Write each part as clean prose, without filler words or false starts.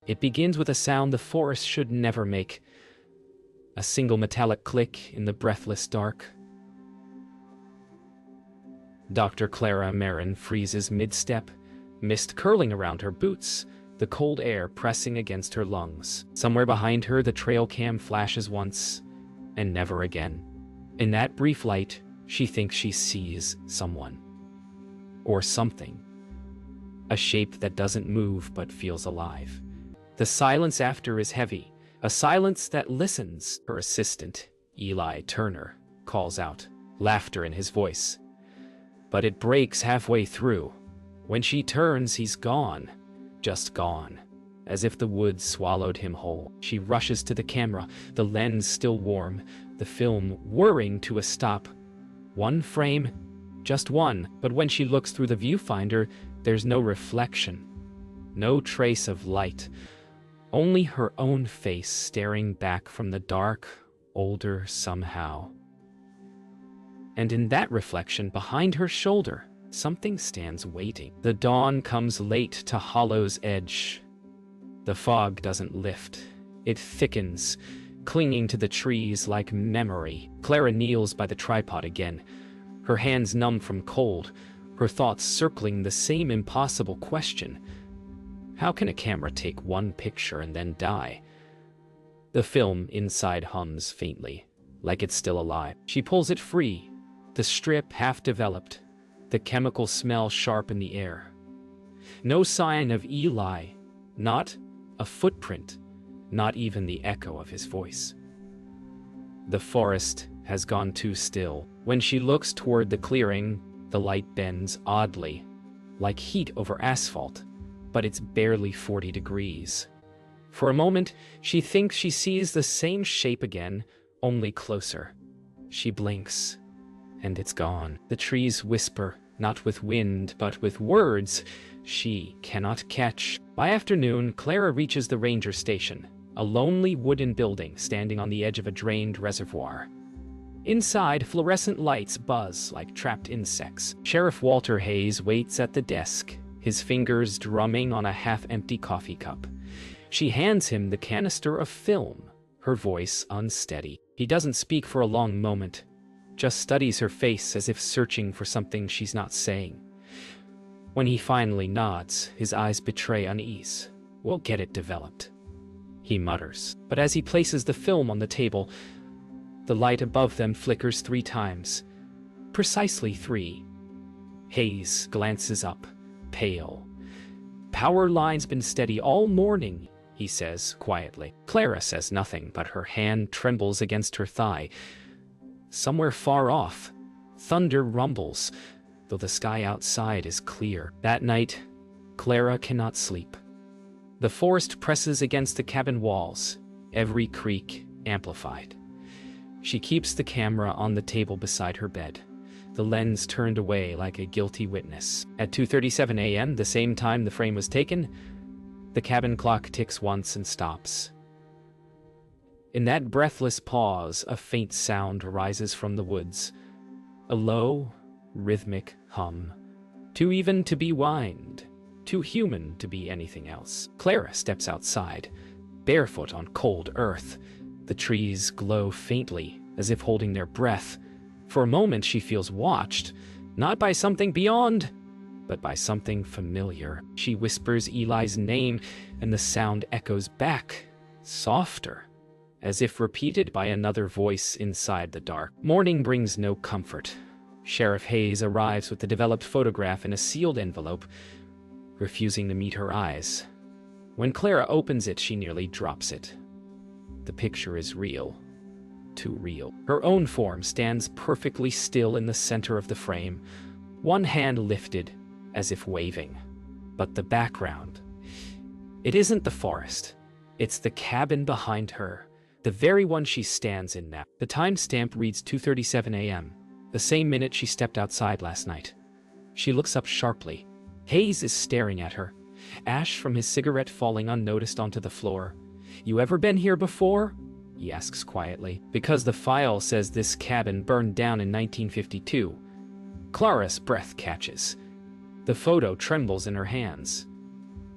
It begins with a sound the forest should never make. A single metallic click in the breathless dark. Dr. Clara Marin freezes mid-step, mist curling around her boots, the cold air pressing against her lungs. Somewhere behind her, the trail cam flashes once, and never again. In that brief light, she thinks she sees someone. Or something. A shape that doesn't move but feels alive. The silence after is heavy, a silence that listens. Her assistant, Eli Turner, calls out, laughter in his voice. But it breaks halfway through. When she turns, he's gone. Just gone. As if the woods swallowed him whole. She rushes to the camera, the lens still warm, the film whirring to a stop. One frame, just one, but when she looks through the viewfinder, there's no reflection. No trace of light. Only her own face staring back from the dark, older somehow. And in that reflection, behind her shoulder, something stands waiting. The dawn comes late to Hollow's edge. The fog doesn't lift. It thickens, clinging to the trees like memory. Clara kneels by the tripod again, her hands numb from cold, her thoughts circling the same impossible question. How can a camera take one picture and then die? The film inside hums faintly, like it's still alive. She pulls it free, the strip half-developed, the chemical smell sharp in the air. No sign of Eli, not a footprint, not even the echo of his voice. The forest has gone too still. When she looks toward the clearing, the light bends oddly, like heat over asphalt, but it's barely 40 degrees. For a moment, she thinks she sees the same shape again, only closer. She blinks, and it's gone. The trees whisper, not with wind, but with words she cannot catch. By afternoon, Clara reaches the ranger station, a lonely wooden building standing on the edge of a drained reservoir. Inside, fluorescent lights buzz like trapped insects. Sheriff Walter Hayes waits at the desk, his fingers drumming on a half-empty coffee cup. She hands him the canister of film, her voice unsteady. He doesn't speak for a long moment, just studies her face as if searching for something she's not saying. When he finally nods, his eyes betray unease. "We'll get it developed," he mutters. But as he places the film on the table, the light above them flickers 3 times. Precisely 3. Hayes glances up, pale. "Power line's been steady all morning," he says quietly. Clara says nothing, but her hand trembles against her thigh. Somewhere far off, thunder rumbles, though the sky outside is clear. That night, Clara cannot sleep. The forest presses against the cabin walls, every creak amplified. She keeps the camera on the table beside her bed, the lens turned away like a guilty witness. At 2:37 a.m., the same time the frame was taken, the cabin clock ticks once and stops. In that breathless pause, a faint sound rises from the woods, a low, rhythmic hum, too even to be whined, too human to be anything else. Clara steps outside, barefoot on cold earth. The trees glow faintly, as if holding their breath. For a moment she feels watched, not by something beyond, but by something familiar. She whispers Eli's name, and the sound echoes back, softer, as if repeated by another voice inside the dark. Morning brings no comfort. Sheriff Hayes arrives with the developed photograph in a sealed envelope, refusing to meet her eyes. When Clara opens it, she nearly drops it. The picture is real. Too real. Her own form stands perfectly still in the center of the frame, one hand lifted, as if waving. But the background, it isn't the forest. It's the cabin behind her, the very one she stands in now. The timestamp reads 2:37 a.m., the same minute she stepped outside last night. She looks up sharply. Hayes is staring at her, ash from his cigarette falling unnoticed onto the floor. "You ever been here before?" he asks quietly. "Because the file says this cabin burned down in 1952. Clara's breath catches. The photo trembles in her hands.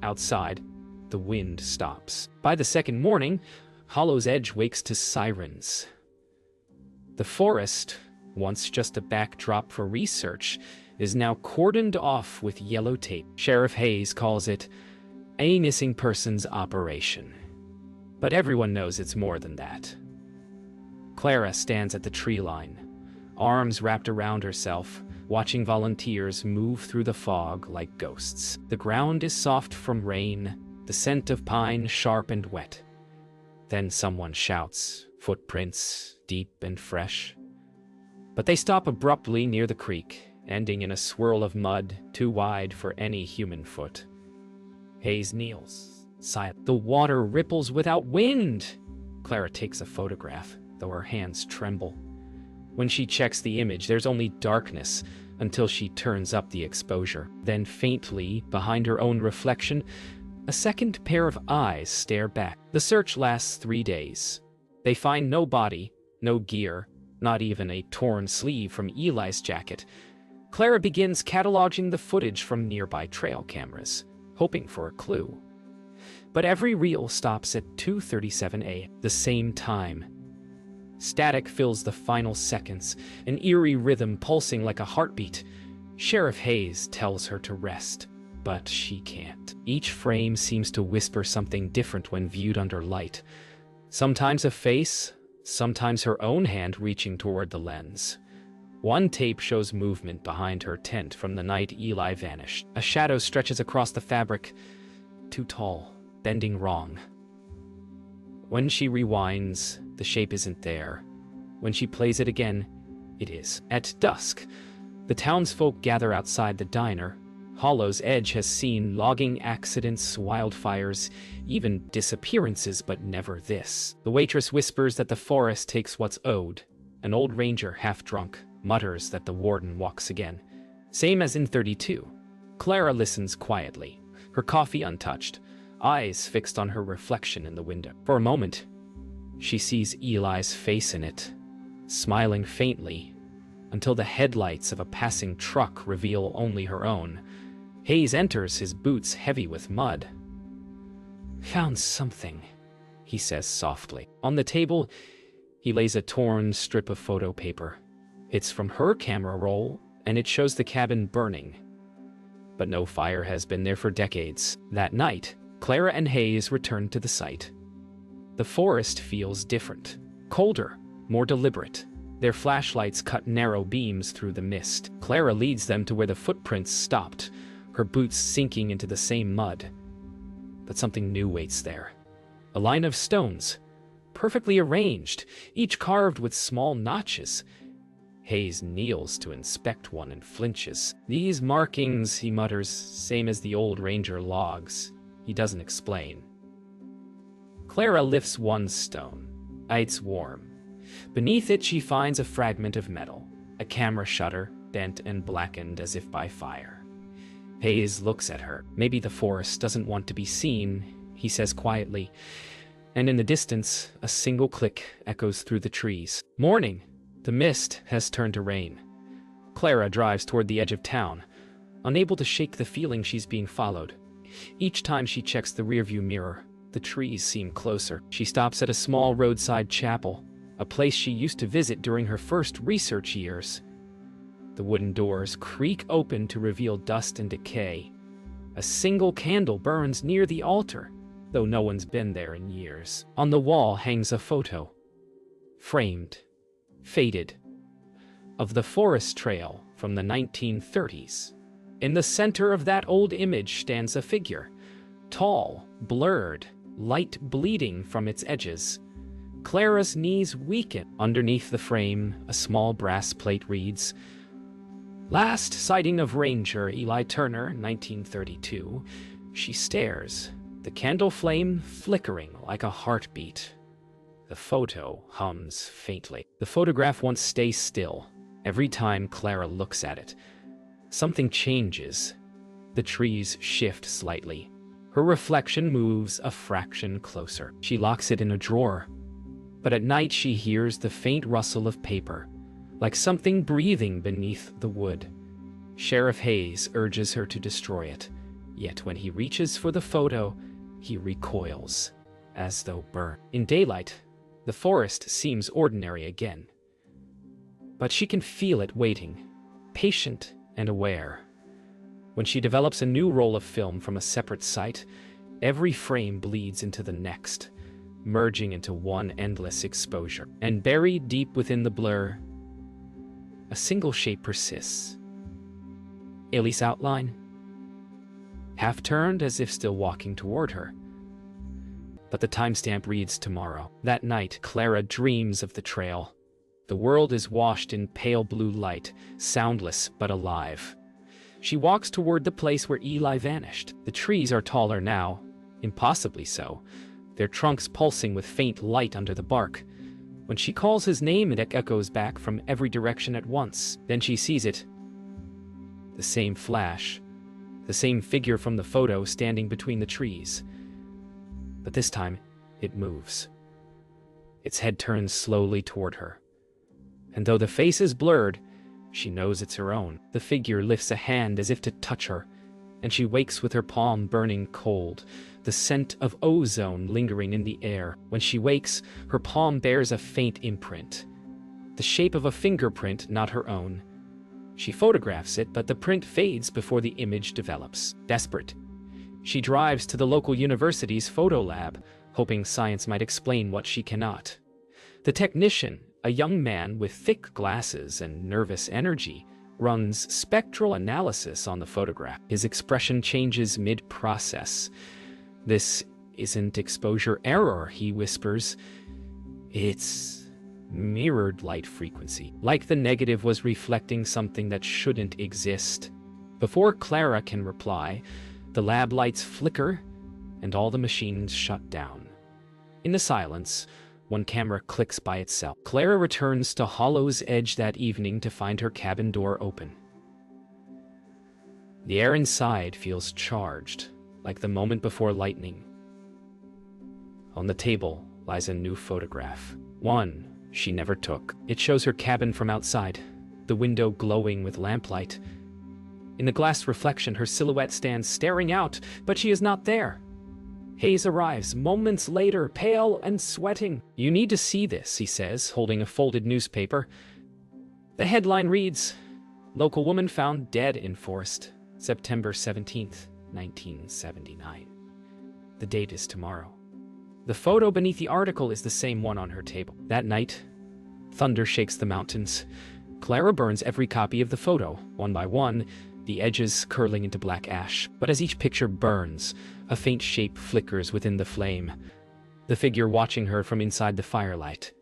Outside, The wind stops. By the second morning, Hollow's Edge wakes to sirens. The forest, once just a backdrop for research, is now cordoned off with yellow tape. Sheriff Hayes calls it a missing persons operation. But everyone knows it's more than that. Clara stands at the tree line, arms wrapped around herself, watching volunteers move through the fog like ghosts. The ground is soft from rain, the scent of pine sharp and wet. Then someone shouts, footprints, deep and fresh. But they stop abruptly near the creek, ending in a swirl of mud too wide for any human foot. Hayes kneels, silent. The water ripples without wind. Clara takes a photograph, though her hands tremble. When she checks the image, there's only darkness until she turns up the exposure. Then faintly, behind her own reflection, a second pair of eyes stare back. The search lasts 3 days. They find no body, no gear, not even a torn sleeve from Eli's jacket. Clara begins cataloging the footage from nearby trail cameras, hoping for a clue. But every reel stops at 2:37 a.m., the same time. Static fills the final seconds, an eerie rhythm pulsing like a heartbeat. Sheriff Hayes tells her to rest, but she can't. Each frame seems to whisper something different when viewed under light. Sometimes a face, sometimes her own hand reaching toward the lens. One tape shows movement behind her tent from the night Eli vanished. A shadow stretches across the fabric, too tall, bending wrong. When she rewinds, the shape isn't there. When she plays it again, it is. At dusk, the townsfolk gather outside the diner. Hollow's Edge has seen logging accidents, wildfires, even disappearances, but never this. The waitress whispers that the forest takes what's owed. An old ranger, half drunk, mutters that the warden walks again. Same as in 32. Clara listens quietly, her coffee untouched, eyes fixed on her reflection in the window. For a moment, she sees Eli's face in it, smiling faintly, until the headlights of a passing truck reveal only her own. Hayes enters, his boots heavy with mud. "Found something," he says softly. On the table, he lays a torn strip of photo paper. It's from her camera roll, and it shows the cabin burning. But no fire has been there for decades. That night, Clara and Hayes return to the site. The forest feels different, colder, more deliberate. Their flashlights cut narrow beams through the mist. Clara leads them to where the footprints stopped, her boots sinking into the same mud. But something new waits there. A line of stones, perfectly arranged, each carved with small notches. Hayes kneels to inspect one and flinches. "These markings," he mutters, "same as the old ranger logs." He doesn't explain. Clara lifts one stone. It's warm. Beneath it, she finds a fragment of metal, a camera shutter, bent and blackened as if by fire. Hayes looks at her. "Maybe the forest doesn't want to be seen," he says quietly, and in the distance, a single click echoes through the trees. Morning. The mist has turned to rain. Clara drives toward the edge of town, unable to shake the feeling she's being followed. Each time she checks the rearview mirror, the trees seem closer. She stops at a small roadside chapel, a place she used to visit during her first research years. The wooden doors creak open to reveal dust and decay. A single candle burns near the altar, though no one's been there in years. On the wall hangs a photo, framed, faded, of the forest trail from the 1930s. In the center of that old image stands a figure, tall, blurred, light bleeding from its edges. Clara's knees weaken. Underneath the frame, a small brass plate reads, "Last sighting of Ranger Eli Turner, 1932. She stares, the candle flame flickering like a heartbeat." The photo hums faintly. The photograph won't stay still. Every time Clara looks at it, something changes. The trees shift slightly. Her reflection moves a fraction closer. She locks it in a drawer. But at night she hears the faint rustle of paper, like something breathing beneath the wood. Sheriff Hayes urges her to destroy it. Yet when he reaches for the photo, He recoils, as though burned. In daylight, the forest seems ordinary again. But she can feel it waiting, patient and aware. When she develops a new roll of film from a separate site, every frame bleeds into the next, merging into one endless exposure. And buried deep within the blur, a single shape persists. Ellie's outline, half-turned as if still walking toward her. But the timestamp reads tomorrow. That night, Clara dreams of the trail. The world is washed in pale blue light, soundless but alive. She walks toward the place where Eli vanished. The trees are taller now, impossibly so, their trunks pulsing with faint light under the bark. When she calls his name, it echoes back from every direction at once. Then she sees it. The same flash, the same figure from the photo standing between the trees. But this time, it moves. Its head turns slowly toward her. And though the face is blurred, she knows it's her own. The figure lifts a hand as if to touch her, and she wakes with her palm burning cold, the scent of ozone lingering in the air. When she wakes, her palm bears a faint imprint, the shape of a fingerprint not her own. She photographs it, but the print fades before the image develops. Desperate, she drives to the local university's photo lab, hoping science might explain what she cannot. The technician, a young man with thick glasses and nervous energy, runs spectral analysis on the photograph. His expression changes mid-process. "This isn't exposure error," he whispers. "It's mirrored light frequency." Like the negative was reflecting something that shouldn't exist. Before Clara can reply, the lab lights flicker and all the machines shut down. In the silence, one camera clicks by itself. Clara returns to Hollow's Edge that evening to find her cabin door open. The air inside feels charged, like the moment before lightning. On the table lies a new photograph, one she never took. It shows her cabin from outside, the window glowing with lamplight. In the glass reflection, her silhouette stands staring out, but she is not there. Hayes arrives moments later, pale and sweating. "You need to see this," he says, holding a folded newspaper. The headline reads, "Local woman found dead in forest, September 17th, 1979. The date is tomorrow." The photo beneath the article is the same one on her table. That night, thunder shakes the mountains. Clara burns every copy of the photo, one by one, the edges curling into black ash. But as each picture burns, a faint shape flickers within the flame, the figure watching her from inside the firelight.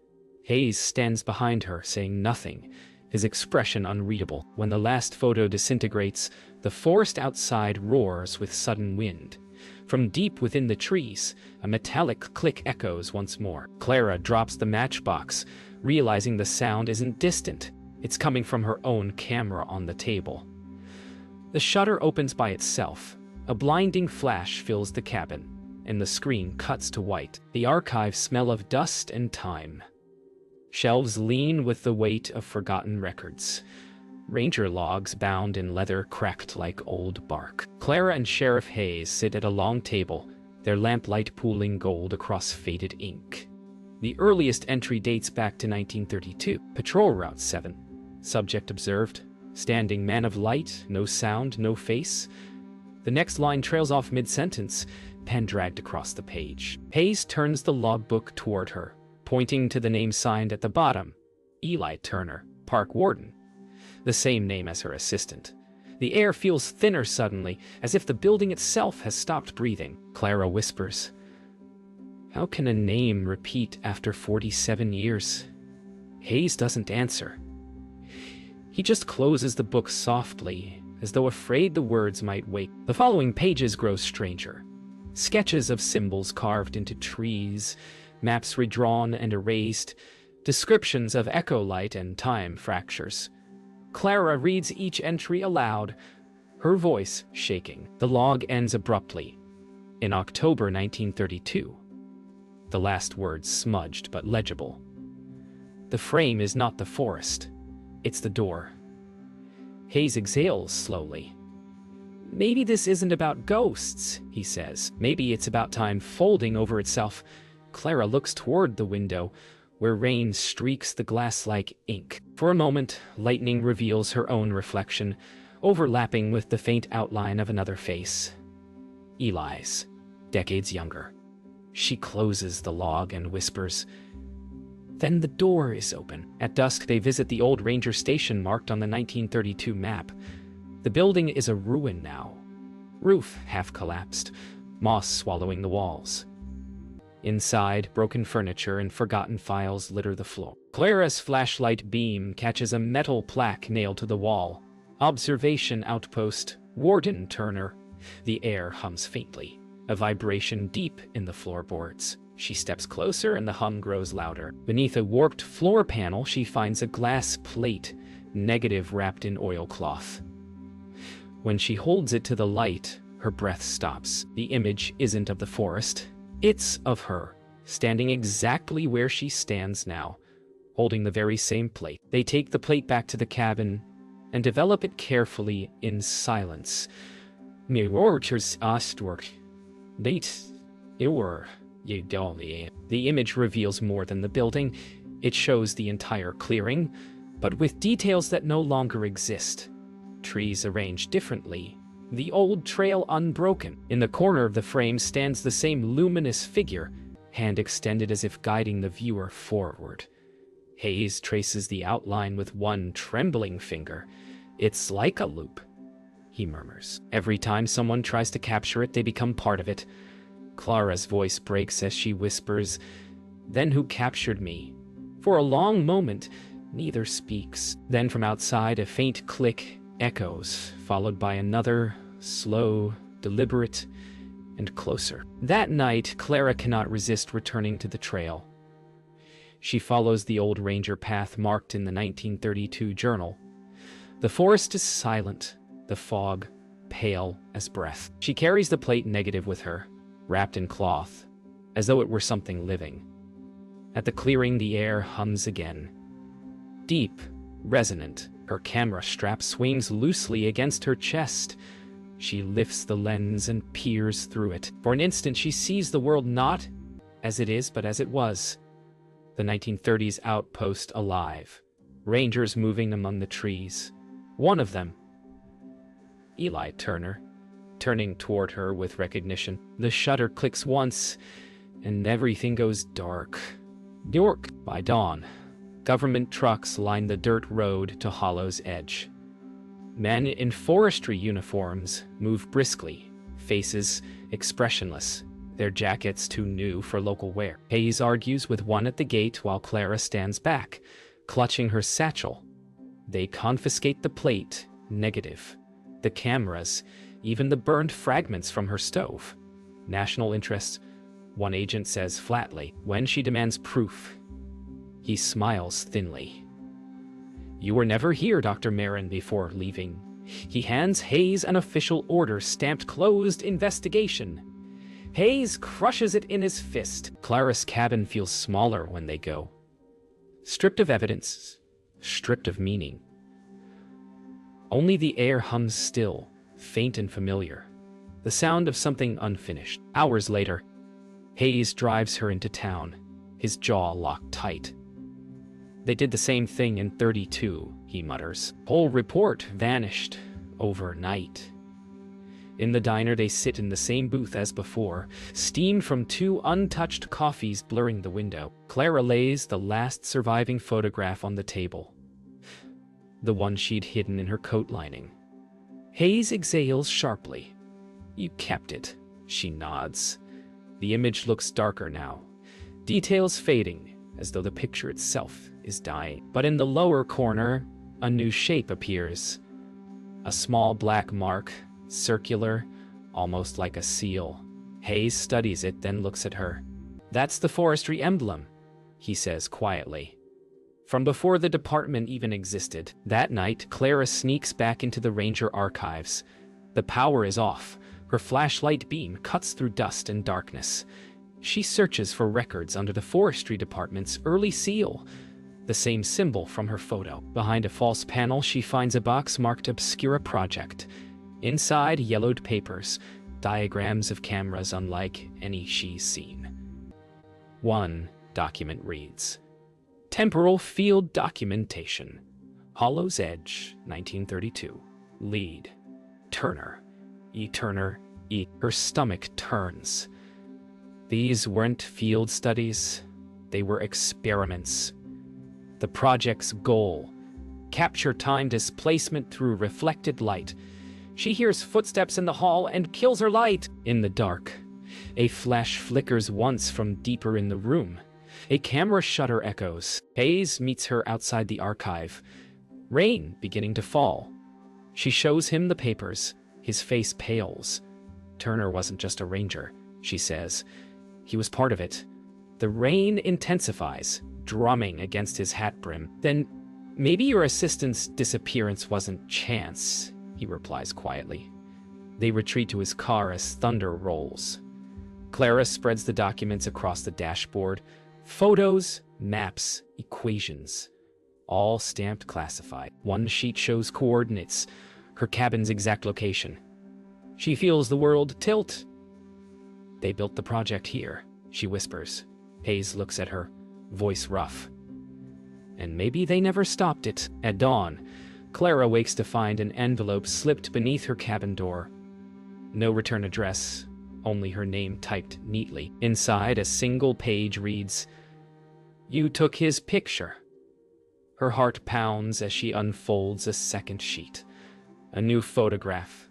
Hayes stands behind her, saying nothing, his expression unreadable. When the last photo disintegrates, the forest outside roars with sudden wind. From deep within the trees, a metallic click echoes once more. Clara drops the matchbox, realizing the sound isn't distant. It's coming from her own camera on the table. The shutter opens by itself. A blinding flash fills the cabin, and the screen cuts to white. The archives smell of dust and time. Shelves lean with the weight of forgotten records. Ranger logs bound in leather cracked like old bark. Clara and Sheriff Hayes sit at a long table, their lamplight pooling gold across faded ink. The earliest entry dates back to 1932. Patrol Route 7. Subject observed. Standing man of light, no sound, no face. The next line trails off mid-sentence, pen dragged across the page. Hayes turns the logbook toward her, pointing to the name signed at the bottom. Eli Turner, Park Warden. The same name as her assistant. The air feels thinner suddenly, as if the building itself has stopped breathing. Clara whispers, "How can a name repeat after 47 years? Hayes doesn't answer. He just closes the book softly, as though afraid the words might wake. The following pages grow stranger. Sketches of symbols carved into trees, maps redrawn and erased, descriptions of echolite and time fractures. Clara reads each entry aloud, her voice shaking. The log ends abruptly. In October 1932. The last words smudged but legible. The frame is not the forest. It's the door. Hayes exhales slowly. Maybe this isn't about ghosts, he says. Maybe it's about time folding over itself. Clara looks toward the window, where rain streaks the glass like ink. For a moment, lightning reveals her own reflection, overlapping with the faint outline of another face. Eli's, decades younger. She closes the log and whispers. Then the door is open. At dusk, they visit the old ranger station marked on the 1932 map. The building is a ruin now. Roof half collapsed, moss swallowing the walls. Inside, broken furniture and forgotten files litter the floor. Clara's flashlight beam catches a metal plaque nailed to the wall. Observation Outpost, Warden Turner. The air hums faintly, a vibration deep in the floorboards. She steps closer and the hum grows louder. Beneath a warped floor panel, she finds a glass plate, negative wrapped in oilcloth. When she holds it to the light, her breath stops. The image isn't of the forest. It's of her, standing exactly where she stands now, holding the very same plate. They take the plate back to the cabin and develop it carefully in silence. The image reveals more than the building. It shows the entire clearing, but with details that no longer exist. Trees arranged differently. The old trail unbroken. In the corner of the frame stands the same luminous figure, hand extended as if guiding the viewer forward. Hayes traces the outline with one trembling finger. It's like a loop, he murmurs. Every time someone tries to capture it, they become part of it. Clara's voice breaks as she whispers, "Then who captured me?" For a long moment, neither speaks. Then from outside, a faint click echoes, followed by another, slow, deliberate, and closer. That night, Clara cannot resist returning to the trail. She follows the old ranger path marked in the 1932 journal. The forest is silent, the fog pale as breath. She carries the plate negative with her, wrapped in cloth, as though it were something living. At the clearing, the air hums again. Deep, resonant, her camera strap swings loosely against her chest. She lifts the lens and peers through it. For an instant, she sees the world not as it is, but as it was. The 1930s outpost alive. Rangers moving among the trees. One of them, Eli Turner, turning toward her with recognition. The shutter clicks once, and everything goes dark. York. By dawn, government trucks line the dirt road to Hollow's edge. Men in forestry uniforms move briskly, faces expressionless, their jackets too new for local wear. Hayes argues with one at the gate while Clara stands back, clutching her satchel. They confiscate the plate, negative, the cameras, even the burned fragments from her stove. National interest, one agent says flatly. When she demands proof, he smiles thinly. "You were never here, Dr. Marin," before leaving. He hands Hayes an official order stamped "Closed Investigation." Hayes crushes it in his fist. Clara's cabin feels smaller when they go. Stripped of evidence, stripped of meaning. Only the air hums still, faint and familiar. The sound of something unfinished. Hours later, Hayes drives her into town, his jaw locked tight. "They did the same thing in 32, he mutters. Whole report vanished overnight. In the diner, they sit in the same booth as before, steam from two untouched coffees blurring the window. Clara lays the last surviving photograph on the table, the one she'd hidden in her coat lining. Hayes exhales sharply. "You kept it," she nods. The image looks darker now, details fading, as though the picture itself is dying. But in the lower corner, a new shape appears. A small black mark, circular, almost like a seal. Hayes studies it, then looks at her. "That's the forestry emblem," he says quietly. "From before the department even existed." That night, Clara sneaks back into the ranger archives. The power is off. Her flashlight beam cuts through dust and darkness. She searches for records under the forestry department's early seal, the same symbol from her photo. Behind a false panel, she finds a box marked Obscura Project. Inside, yellowed papers, diagrams of cameras unlike any she's seen. One document reads, Temporal Field Documentation, Hollow's Edge, 1932. Lead, Turner. E. Turner, E. Her stomach turns. These weren't field studies, they were experiments. The project's goal, capture time displacement through reflected light. She hears footsteps in the hall and kills her light. In the dark, a flash flickers once from deeper in the room. A camera shutter echoes. Hayes meets her outside the archive. Rain beginning to fall. She shows him the papers. His face pales. Turner wasn't just a ranger, she says. He was part of it. The rain intensifies, drumming against his hat brim. Then, maybe your assistant's disappearance wasn't chance, he replies quietly. They retreat to his car as thunder rolls. Clara spreads the documents across the dashboard. Photos, maps, equations. All stamped classified. One sheet shows coordinates, her cabin's exact location. She feels the world tilt. They built the project here, she whispers. Hayes looks at her, voice rough. And maybe they never stopped it. At dawn, Clara wakes to find an envelope slipped beneath her cabin door. No return address, only her name typed neatly. Inside, a single page reads, You took his picture. Her heart pounds as she unfolds a second sheet. A new photograph.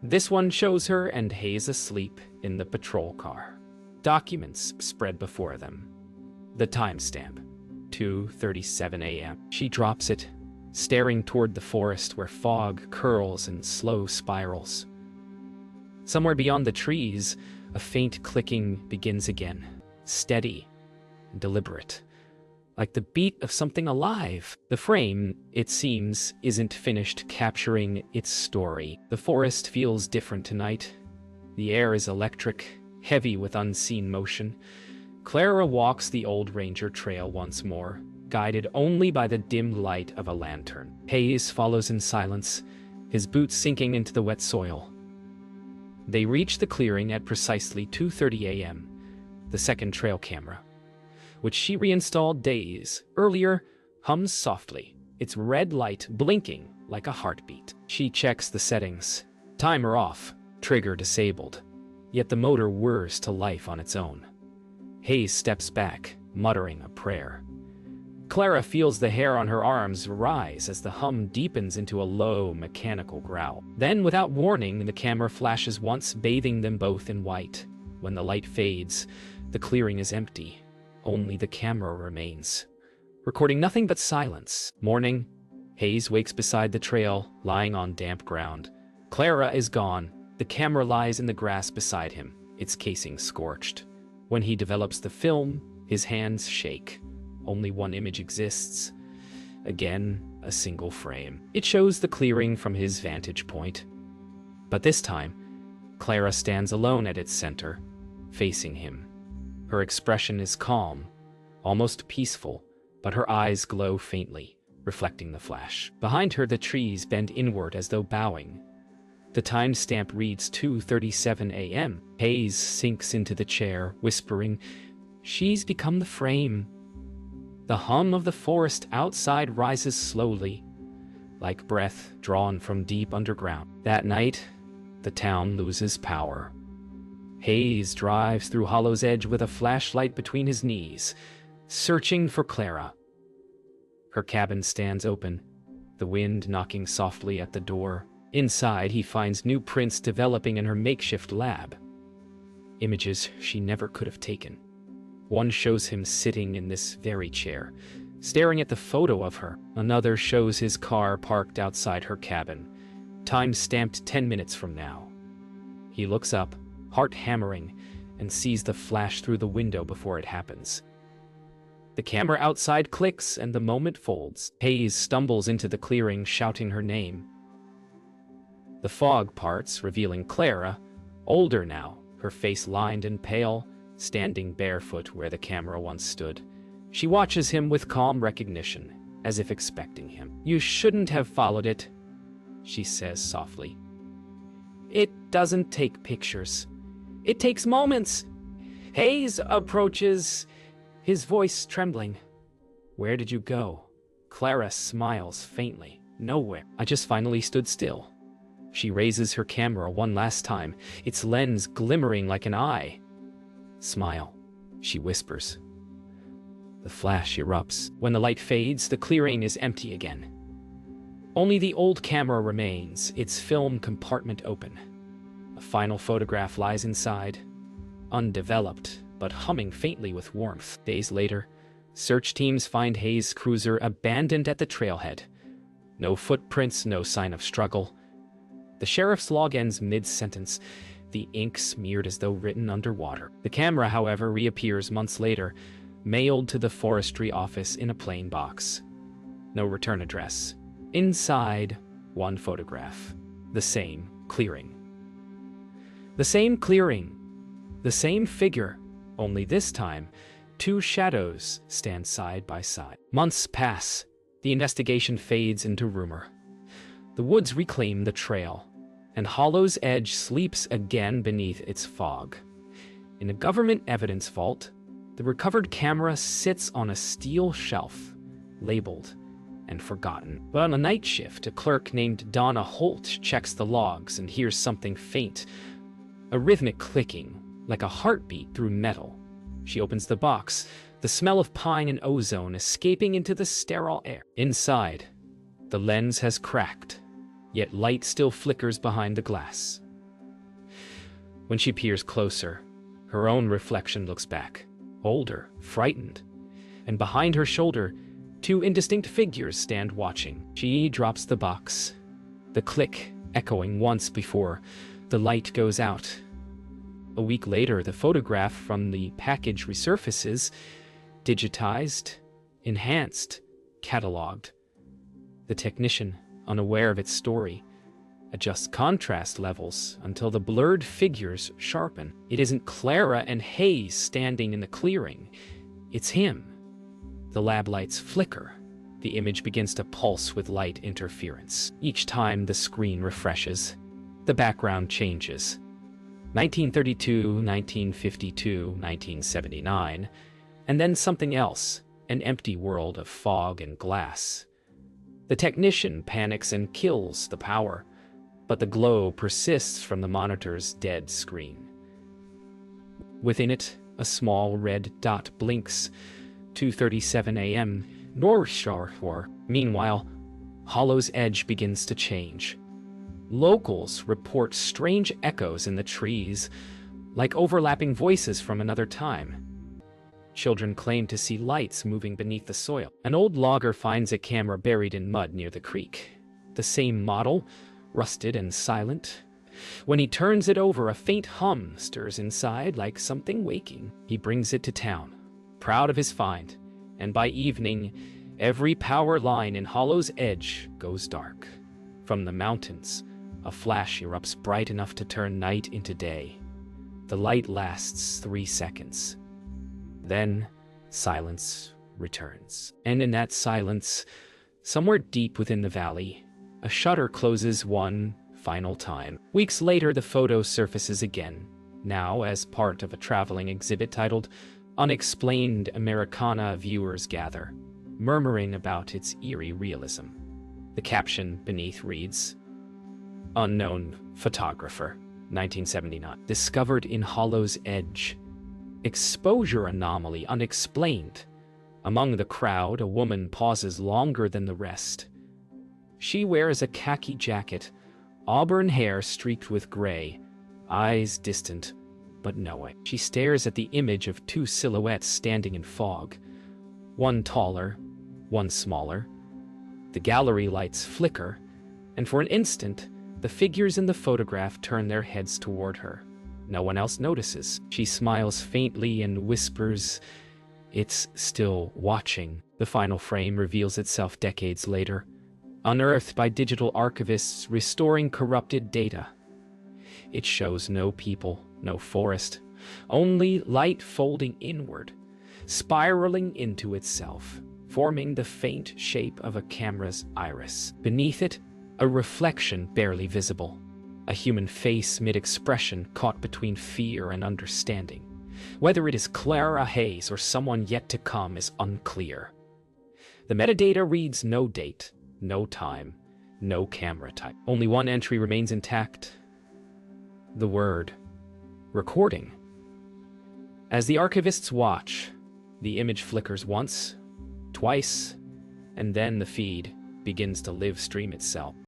This one shows her and Hayes asleep in the patrol car. Documents spread before them. The timestamp, 2:37 a.m. She drops it, staring toward the forest where fog curls in slow spirals. Somewhere beyond the trees, a faint clicking begins again, steady and deliberate, like the beat of something alive. The frame, it seems, isn't finished capturing its story. The forest feels different tonight. The air is electric, heavy with unseen motion. Clara walks the old ranger trail once more, guided only by the dim light of a lantern. Hayes follows in silence, his boots sinking into the wet soil. They reach the clearing at precisely 2:30 a.m. The second trail camera, which she reinstalled days earlier, hums softly, its red light blinking like a heartbeat. She checks the settings. Timer off, trigger disabled. Yet the motor whirs to life on its own. Hayes steps back, muttering a prayer. Clara feels the hair on her arms rise as the hum deepens into a low, mechanical growl. Then, without warning, the camera flashes once, bathing them both in white. When the light fades, the clearing is empty. Only the camera remains, recording nothing but silence. Morning, Hayes wakes beside the trail, lying on damp ground. Clara is gone. The camera lies in the grass beside him, its casing scorched. When he develops the film, his hands shake. Only one image exists. Again, a single frame. It shows the clearing from his vantage point. But this time, Clara stands alone at its center, facing him. Her expression is calm, almost peaceful, but her eyes glow faintly, reflecting the flash. Behind her, the trees bend inward as though bowing. The timestamp reads 2:37 a.m. Hayes sinks into the chair, whispering, She's become the frame. The hum of the forest outside rises slowly, like breath drawn from deep underground. That night, the town loses power. Hayes drives through Hollow's Edge with a flashlight between his knees, searching for Clara. Her cabin stands open, the wind knocking softly at the door. Inside, he finds new prints developing in her makeshift lab. Images she never could have taken. One shows him sitting in this very chair, staring at the photo of her. Another shows his car parked outside her cabin, time stamped 10 minutes from now. He looks up, heart hammering, and sees the flash through the window before it happens. The camera outside clicks and the moment folds. Hayes stumbles into the clearing, shouting her name. The fog parts, revealing Clara, older now, her face lined and pale, standing barefoot where the camera once stood. She watches him with calm recognition, as if expecting him. You shouldn't have followed it, she says softly. It doesn't take pictures. It takes moments. Hayes approaches, his voice trembling. "Where did you go?" Clara smiles faintly. "Nowhere. I just finally stood still." She raises her camera one last time, its lens glimmering like an eye. "Smile," she whispers. The flash erupts. When the light fades, the clearing is empty again. Only the old camera remains, its film compartment open. A final photograph lies inside, undeveloped, but humming faintly with warmth. Days later, search teams find Hayes' cruiser abandoned at the trailhead. No footprints, no sign of struggle. The sheriff's log ends mid-sentence, the ink smeared as though written underwater. The camera, however, reappears months later, mailed to the forestry office in a plain box. No return address. Inside, one photograph. The same clearing. The same clearing. The same figure, only this time, two shadows stand side by side. Months pass. The investigation fades into rumor. The woods reclaim the trail, and Hollow's Edge sleeps again beneath its fog. In a government evidence vault, the recovered camera sits on a steel shelf, labeled and forgotten. But on a night shift, a clerk named Donna Holt checks the logs and hears something faint, a rhythmic clicking, like a heartbeat through metal. She opens the box, the smell of pine and ozone escaping into the sterile air. Inside, the lens has cracked, yet light still flickers behind the glass. When she peers closer, her own reflection looks back, older, frightened, and behind her shoulder, two indistinct figures stand watching. She drops the box, the click echoing once before the light goes out. A week later, the photograph from the package resurfaces, digitized, enhanced, cataloged. The technician, unaware of its story, adjusts contrast levels until the blurred figures sharpen. It isn't Clara and Hayes standing in the clearing. It's him. The lab lights flicker. The image begins to pulse with light interference. Each time the screen refreshes, the background changes. 1932, 1952, 1979, and then something else, an empty world of fog and glass. The technician panics and kills the power, but the glow persists from the monitor's dead screen. Within it, a small red dot blinks. 2:37 a.m. North Shore. Meanwhile, Hollow's Edge begins to change. Locals report strange echoes in the trees, like overlapping voices from another time. Children claim to see lights moving beneath the soil. An old logger finds a camera buried in mud near the creek. The same model, rusted and silent. When he turns it over, a faint hum stirs inside like something waking. He brings it to town, proud of his find, and by evening, every power line in Hollow's Edge goes dark. From the mountains, a flash erupts bright enough to turn night into day. The light lasts 3 seconds. Then, silence returns. And in that silence, somewhere deep within the valley, a shutter closes one final time. Weeks later, the photo surfaces again, now as part of a traveling exhibit titled Unexplained Americana. Viewers gather, murmuring about its eerie realism. The caption beneath reads, "Unknown photographer, 1979. Discovered in Hollow's Edge. Exposure anomaly unexplained. Among the crowd, a woman pauses longer than the rest. She wears a khaki jacket, auburn hair streaked with gray, eyes distant, but knowing. She stares at the image of two silhouettes standing in fog, one taller, one smaller. The gallery lights flicker, and for an instant, the figures in the photograph turn their heads toward her. No one else notices. She smiles faintly and whispers, "It's still watching." The final frame reveals itself decades later, unearthed by digital archivists restoring corrupted data. It shows no people, no forest, only light folding inward, spiraling into itself, forming the faint shape of a camera's iris. Beneath it, a reflection barely visible. a human face mid-expression caught between fear and understanding. Whether it is Clara Hayes or someone yet to come is unclear. The metadata reads no date, no time, no camera type. Only one entry remains intact: the word recording. As the archivists watch, the image flickers once, twice, and then the feed begins to live stream itself.